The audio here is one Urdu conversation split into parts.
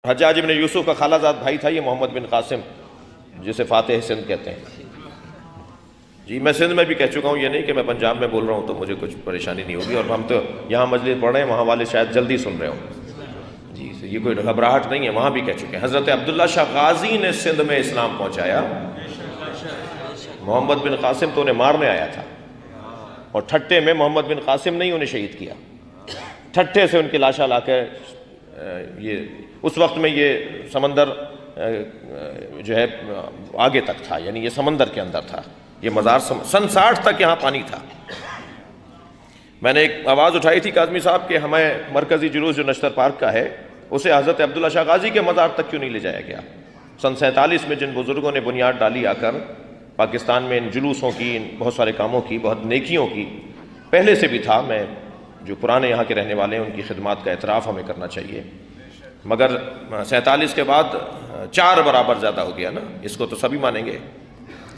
حجاج بن یوسف کا خالہ زاد بھائی تھا یہ محمد بن قاسم، جسے فاتح سندھ کہتے ہیں۔ جی میں سندھ میں بھی کہہ چکا ہوں، یہ نہیں کہ میں پنجاب میں بول رہا ہوں تو مجھے کچھ پریشانی نہیں ہوگی، اور ہم تو یہاں مجلس پڑھ رہے ہیں، وہاں والے شاید جلدی سن رہے ہوں۔ جی یہ کوئی گھبراہٹ نہیں ہے، وہاں بھی کہہ چکے ہیں۔ حضرت عبداللہ شاہ غازی نے سندھ میں اسلام پہنچایا، محمد بن قاسم تو انہیں مارنے آیا تھا، اور ٹھٹے میں محمد بن قاسم نے ہی انہیں شہید کیا، ٹھٹے سے ان کی لاشاں لا کے یہ اس وقت میں یہ سمندر جو ہے آگے تک تھا، یعنی یہ سمندر کے اندر تھا یہ مزار، سن 60 تک یہاں پانی تھا۔ میں نے ایک آواز اٹھائی تھی کاظمی صاحب کہ ہمیں مرکزی جلوس جو نشتر پارک کا ہے اسے حضرت عبداللہ شاہ غازی کے مزار تک کیوں نہیں لے جایا گیا؟ سن 47 میں جن بزرگوں نے بنیاد ڈالی آ کر پاکستان میں ان جلوسوں کی، ان بہت سارے کاموں کی، بہت نیکیوں کی، پہلے سے بھی تھا۔ میں جو پرانے یہاں کے رہنے والے ہیں ان کی خدمات کا اعتراف ہمیں کرنا چاہیے، مگر 47 کے بعد 4 برابر زیادہ ہو گیا نا، اس کو تو سبھی مانیں گے،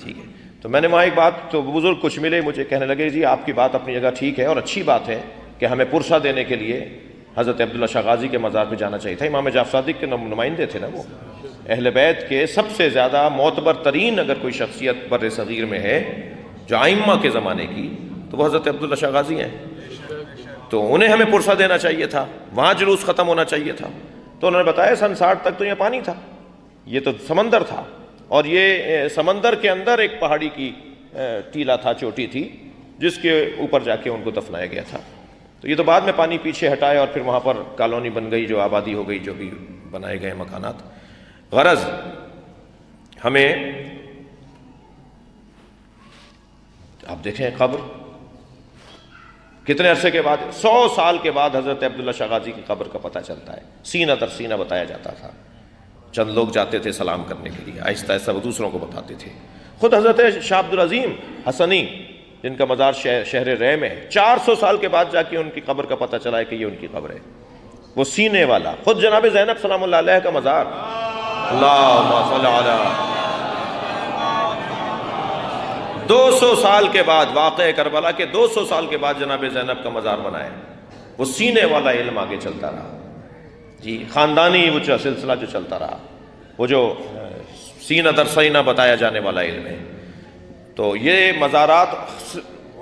ٹھیک ہے۔ تو میں نے وہاں ایک بات، تو بزرگ کچھ ملے مجھے کہنے لگے جی آپ کی بات اپنی جگہ ٹھیک ہے اور اچھی بات ہے کہ ہمیں پرسہ دینے کے لیے حضرت عبداللہ شاہ غازی کے مزار پہ جانا چاہیے تھا۔ امام جعفر صادق کے نمائندے تھے نا وہ، اہل بیت کے سب سے زیادہ معتبر ترین اگر کوئی شخصیت بر صغیر میں ہے جو ائمہ کے زمانے کی تو وہ حضرت عبداللہ شاہ غازی ہیں، تو انہیں ہمیں پرسہ دینا چاہیے تھا، وہاں جلوس ختم ہونا چاہیے تھا۔ تو انہوں نے بتایا سن 60 تک تو یہ پانی تھا، یہ تو سمندر تھا، اور یہ سمندر کے اندر ایک پہاڑی کی ٹیلا تھا، چوٹی تھی، جس کے اوپر جا کے ان کو دفنایا گیا تھا۔ تو یہ تو بعد میں پانی پیچھے ہٹایا اور پھر وہاں پر کالونی بن گئی، جو آبادی ہو گئی، جو بھی بنائے گئے مکانات۔ غرض ہمیں آپ دیکھیں قبر کتنے عرصے کے بعد، 100 سال کے بعد حضرت عبداللہ شاہ غازی کی قبر کا پتہ چلتا ہے، سینہ در سینہ بتایا جاتا تھا، چند لوگ جاتے تھے سلام کرنے کے لیے، آہستہ آہستہ وہ دوسروں کو بتاتے تھے۔ خود حضرت شاہ عبدالعظیم حسنی جن کا مزار شہر رے میں ہے، 400 سال کے بعد جا کے ان کی قبر کا پتہ چلا ہے کہ یہ ان کی قبر ہے، وہ سینے والا۔ خود جناب زینب سلام اللہ علیہ کا مزار، اللہم صل علی، 200 سال کے بعد، واقعہ کربلا کے 200 سال کے بعد جناب زینب کا مزار بنا ہے، وہ سینے والا علم آگے چلتا رہا، جی خاندانی وہ سلسلہ جو چلتا رہا، وہ جو سینہ در سینہ بتایا جانے والا علم ہے۔ تو یہ مزارات،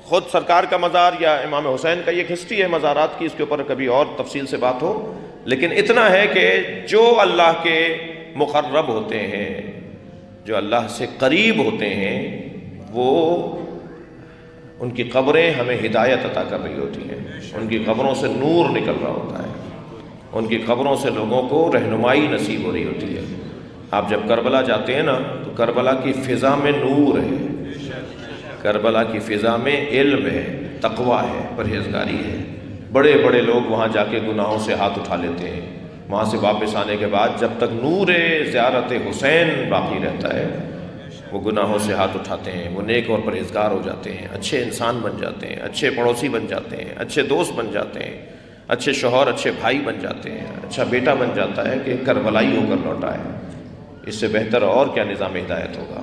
خود سرکار کا مزار یا امام حسین کا، یہ ایک ہسٹری ہے مزارات کی، اس کے اوپر کبھی اور تفصیل سے بات ہو، لیکن اتنا ہے کہ جو اللہ کے مقرب ہوتے ہیں، جو اللہ سے قریب ہوتے ہیں، وہ ان کی قبریں ہمیں ہدایت عطا کر رہی ہوتی ہیں، ان کی قبروں سے نور نکل رہا ہوتا ہے، ان کی قبروں سے لوگوں کو رہنمائی نصیب ہو رہی ہوتی ہے۔ آپ جب کربلا جاتے ہیں نا تو کربلا کی فضا میں نور ہے، کربلا کی فضا میں علم ہے، تقویٰ ہے، پرہیزگاری ہے۔ بڑے بڑے لوگ وہاں جا کے گناہوں سے ہاتھ اٹھا لیتے ہیں، وہاں سے واپس آنے کے بعد جب تک نور زیارت حسین باقی رہتا ہے وہ گناہوں سے ہاتھ اٹھاتے ہیں، وہ نیک اور پرہیزگار ہو جاتے ہیں، اچھے انسان بن جاتے ہیں، اچھے پڑوسی بن جاتے ہیں، اچھے دوست بن جاتے ہیں، اچھے شوہر، اچھے بھائی بن جاتے ہیں، اچھا بیٹا بن جاتا ہے کہ کربلائی ہو کر لوٹا ہے۔ اس سے بہتر اور کیا نظام ہدایت ہوگا؟